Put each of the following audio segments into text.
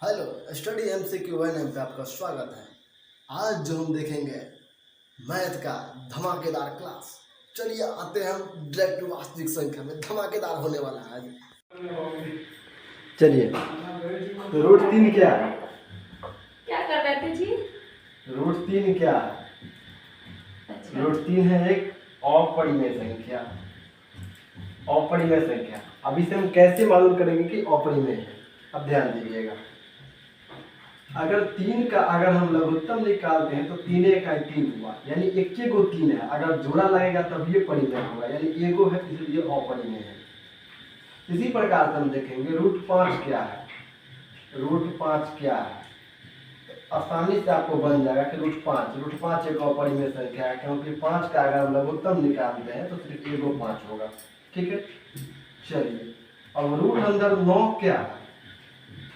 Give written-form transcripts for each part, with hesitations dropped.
Hello, study MCQ one पे आपका स्वागत है। आज जो हम देखेंगे मैथ का धमाकेदार क्लास। चलिए आते हैं हम डायरेक्ट वास्तविक संख्या में। धमाकेदार होने वाला है आज। चलिए, तो रूट तीन क्या है? क्या कर रहे थे जी? रूट तीन क्या है? अच्छा। रूट तीन है एक अपरिमेय संख्या। अपरिमेय संख्या। अब इसे हम कैसे मालूम करेंगे कि अपरिमेय है? अब ध्यान दीजिएगा, अगर तीन का अगर हम लघुत्तम निकालते हैं तो तीन का तीन हुआ, यानी एक गो तीन है। अगर जोड़ा लगेगा तब ये परिमेय होगा, यानी एगो है इसलिए अपरिमेय है। इसी प्रकार से हम देखेंगे रूट पाँच क्या है। रूट पाँच क्या है? आसानी से आपको बन जाएगा कि रूट पाँच एक अपरिमेय संख्या है, क्योंकि पाँच का अगर हम लघुत्तम निकालते हैं तो सिर्फ एगो पाँच होगा। ठीक है, चलिए अब रूट अंदर नौ क्या है?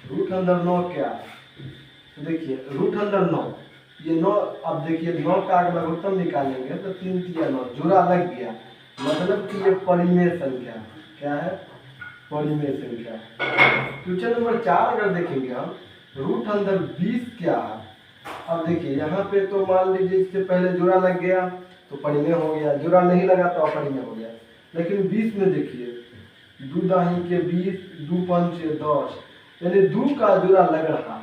रूट अंदर नौ क्या है? देखिए रूट अंदर नौ, ये नौ। अब देखिए नौ का अगर लघुत्तम निकालेंगे तो तीन तिया नौ, जोड़ा लग गया, मतलब कि ये परिमेय संख्या। क्या है? परिमेय संख्या। क्वेश्चन नंबर 4 अगर देखेंगे हम, रूट अंदर 20 क्या है? अब देखिए यहाँ पे तो मान लीजिए इससे पहले जोड़ा लग गया तो परिमेय हो गया, जोड़ा नहीं लगा तो अपरिमेय हो गया। लेकिन 20 में देखिए, दो दाही के 20, दो पंच 10, यानी दो का जोड़ा लग रहा है।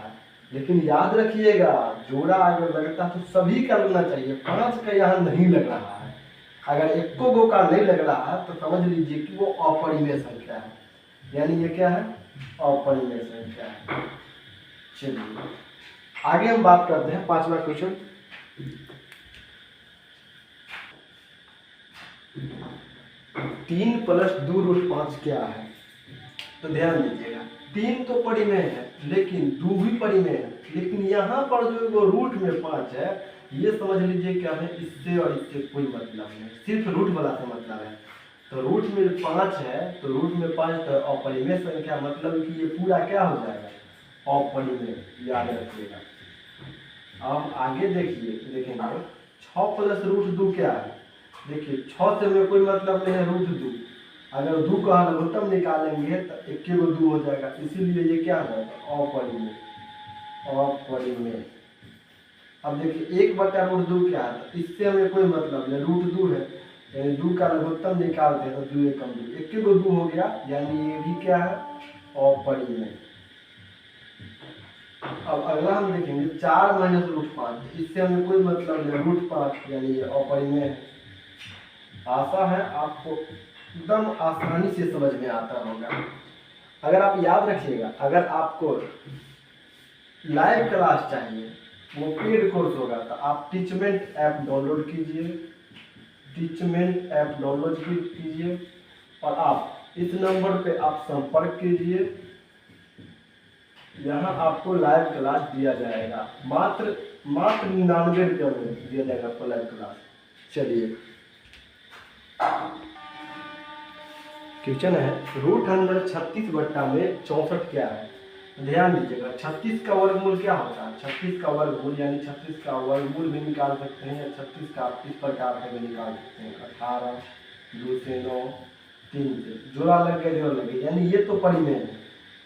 लेकिन याद रखिएगा, जोड़ा अगर लगता तो सभी का लगना चाहिए, पांच का यहाँ नहीं लग रहा है। अगर एको गो का नहीं लग रहा है तो समझ लीजिए कि वो अपरिमेय संख्या है, यानी ये क्या है? अपरिमेय संख्या है। चलिए आगे हम बात करते हैं पांचवा क्वेश्चन। तीन प्लस दो रूट पाँच क्या है? तो ध्यान दीजिएगा, तीन तो परिमेय है लेकिन दो भी परिमेय है। लेकिन यहाँ पर जो वो रूट में पाँच है, ये समझ लीजिए क्या है, इससे और इससे कोई मतलब नहीं, सिर्फ रूट वाला से मतलब है। तो रूट में पाँच है तो रूट में पाँच तो अपरिमेय संख्या, मतलब कि ये पूरा क्या हो जाएगा? अपरिमेय, याद रखिएगा। अब आगे देखिए, देखेंगे 6 प्लस रूट दो क्या है? देखिए 6 से हमें कोई मतलब नहीं है, रूट दो। अगर दो का लघुत्तम निकालेंगे तो एक गो दो हो जाएगा, इसीलिए ये क्या हो जाएगा? अपरिमेय। अपरिमेय। अब देखिए 1/रूट दो क्या है? तो इससे हमें कोई मतलब नहीं, रूट दो है, यानी दो का लघुत्तम निकालते हैं तो दो एकम दो, एक गो दो हो गया, यानी ये भी क्या है? अपरिमेय। अब अगला हम देखेंगे 4 माइनस रूट पाँच, इससे हमें कोई मतलब नहीं, रूट पाँच, यानी ये अपरिमेय है। आशा है आपको एकदम आसानी से समझ में आता होगा। अगर आप याद रखिएगा, अगर आपको लाइव क्लास चाहिए, वो पेड कोर्स होगा, तो आप टीचमेंट ऐप डाउनलोड कीजिए। टीचमेंट ऐप डाउनलोड कीजिए और आप इस नंबर पे आप संपर्क कीजिए। यहाँ आपको लाइव क्लास दिया जाएगा, मात्र 99 रुपये में दिया जाएगा आपको लाइव क्लास। चलिए क्वेश्चन है, रूट अंदर 36/64 क्या है? ध्यान दीजिएगा, 36 का वर्गमूल क्या होता है? 36 का वर्गमूल यानी 36 का वर्गमूल भी निकाल सकते हैं, या 36 का इस प्रकार से भी निकाल सकते हैं, 18, 2 से 9, 3 से जोड़ा लग गया, जोड़ा लगे, यानी ये तो परिमेय है।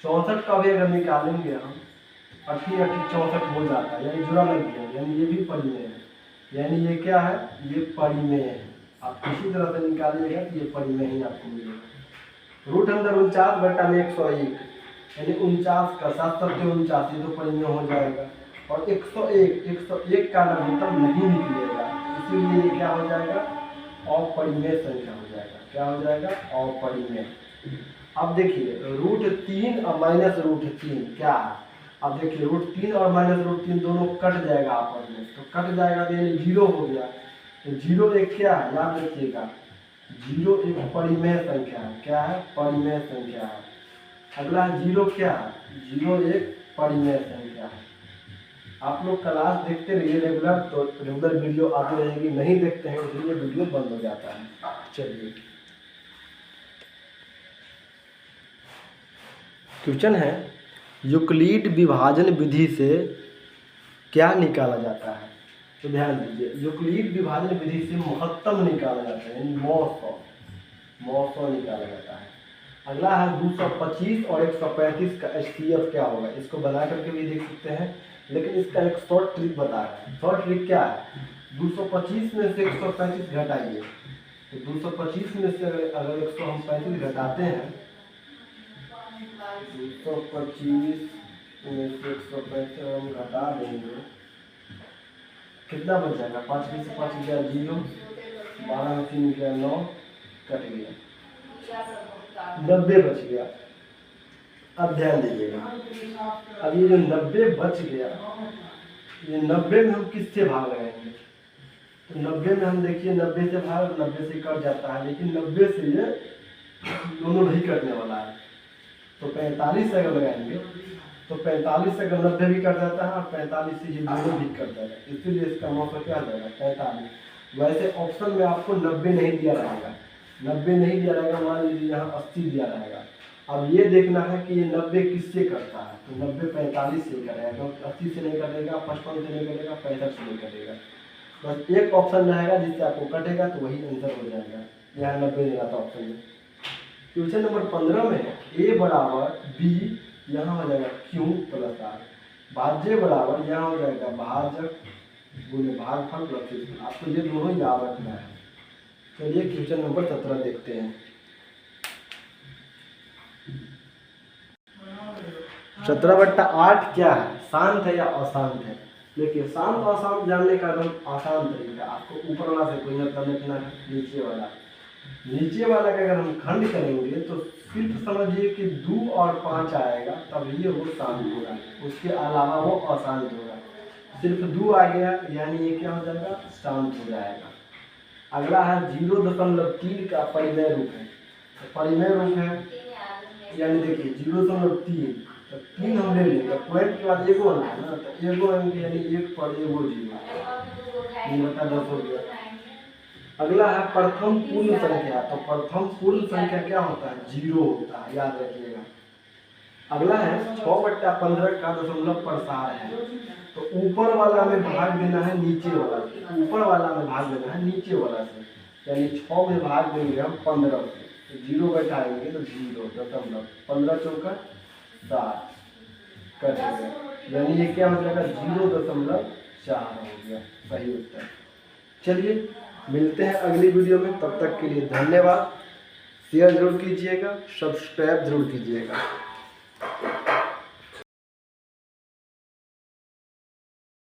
64 का भी अगर निकालेंगे हम, 64 हो जाता है, यानी जोड़ा लग गया, यानी ये भी परिमेय है, यानी ये क्या है? ये परिमेय है। आप किसी तरह से निकालिएगा तो ये परिमेय ही आपको मिलेगा। रूट अंदर 49/101, यानी 49 का 7 ये तो परिमेय हो जाएगा। और 101 का लघुत्तम नहीं निकलेगा, इसीलिए ये क्या हो जाएगा? अपरिमेय संख्या हो जाएगा। क्या हो जाएगा? अपरिमेय। अब देखिए रूट 3 और माइनस रूट 3 क्या है? अब देखिए रूट 3 और माइनस रूट 3 दोनों कट जाएगा आपस में, तो कट जाएगा तो यानी जीरो हो गया। तो जीरो एक क्या है? याद रखिएगा, जीरो एक परिमेय संख्या है। क्या है? परिमेय संख्या है। अगला जीरो क्या है? जीरो एक परिमेय संख्या है। आप लोग क्लास देखते रहिए रेगुलर, तो रेगुलर वीडियो आती रहेगी, नहीं देखते हैं इसलिए वीडियो बंद हो जाता है। चलिए क्वेश्चन है, यूक्लिड विभाजन विधि से क्या निकाला जाता है? तो ध्यान दीजिए, यूक्लिड विभाजन विधि से महत्तम निकाला जाता है, यानी 900 निकाला जाता है। अगला है 225 और 135 का HCF क्या होगा, इसको बना करके भी देख सकते हैं, लेकिन इसका एक शॉर्ट ट्रिक बता रहा है। शॉर्ट ट्रिक क्या है, 225 में से 135 घटाइए, तो 225 में से अगर 135 घटाते हैं, 225 में से 135 हम घटा देंगे, कितना बच जाएगा, 5 में से 5 गया 0, 12 में 3 गया 9, कट गया 90 बच गया। अब ध्यान दीजिएगा, अब ये जो 90 बच गया, ये 90 में हम किससे भाग लगाएंगे, तो 90 में हम देखिए 90 से भाग 90 से कट जाता है, लेकिन 90 से ये दोनों नहीं कटने वाला है, तो 45 से अगर लगाएंगे तो 45 से अगर 90 भी कट जाता है और 45 से ये दोनों भी कट जाएगा, इसीलिए इसका मौका क्या आ जाएगा 45। वैसे ऑप्शन में आपको 90 नहीं दिया रहेगा, 90 नहीं दिया रहेगा, मान लीजिए यहाँ 80 दिया रहेगा। अब ये देखना है कि ये 90 किससे करता है, तो 90 45 से करेगा, क्योंकि 80 से नहीं कटेगा, 55 से नहीं कटेगा, 65 से नहीं कटेगा। बस एक ऑप्शन रहेगा जिससे आपको कटेगा, तो वही आंसर हो जाएगा। यहाँ 90 नहीं आता ऑप्शन में। क्वेश्चन नंबर 15 में A बराबर B, यहाँ हो जाएगा Q प्लस R, भाज्य बराबर यहाँ हो जाएगा भाजक गुणे भागफल प्लस क्षेत्रफल। आपको ये दोनों याद रखना है। चलिए क्वेश्चन नंबर 17 देखते हैं। 17/8 क्या है, शांत है या अशांत है। देखिए शांत और अशांत जानने का एकदम आसान तरीका, आपको ऊपर वाला से कोई मतलब लिखना है, नीचे वाला का अगर हम खंड करेंगे तो सिर्फ समझिए कि 2 और 5 आएगा, तब ये वो शांत होगा, उसके अलावा वो अशांत होगा। सिर्फ 2 आ गया यानी ये क्या हो जाएगा, शांत हो जाएगा। अगला है 0.3 का परिमेय रूप है, तो परिमेय रूप है यानी देखिए 0.3, तो 3 हम ले लेंगे, पॉइंट के बाद एगो आना है ना, तो एगो आएंगे यानी 1 पर एगो 0, 3/10 हो गया। अगला है प्रथम पूर्ण संख्या, तो प्रथम पूर्ण संख्या क्या होता है, 0 होता है, याद रखिएगा। अगला है 6/15 का दशमलव प्रसार है, तो ऊपर वाला में भाग देना है नीचे वाला से, ऊपर वाला में भाग देना है नीचे वाला से, यानी 6 में भाग देंगे हम 15 से, तो 0 बैठाएंगे तो 0.15, 15 चौका 7 कर देंगे, यानी ये क्या हो जाएगा 0.4 हो गया सही उत्तर। चलिए मिलते हैं अगली वीडियो में, तब तक के लिए धन्यवाद। शेयर जरूर कीजिएगा, सब्सक्राइब जरूर कीजिएगा।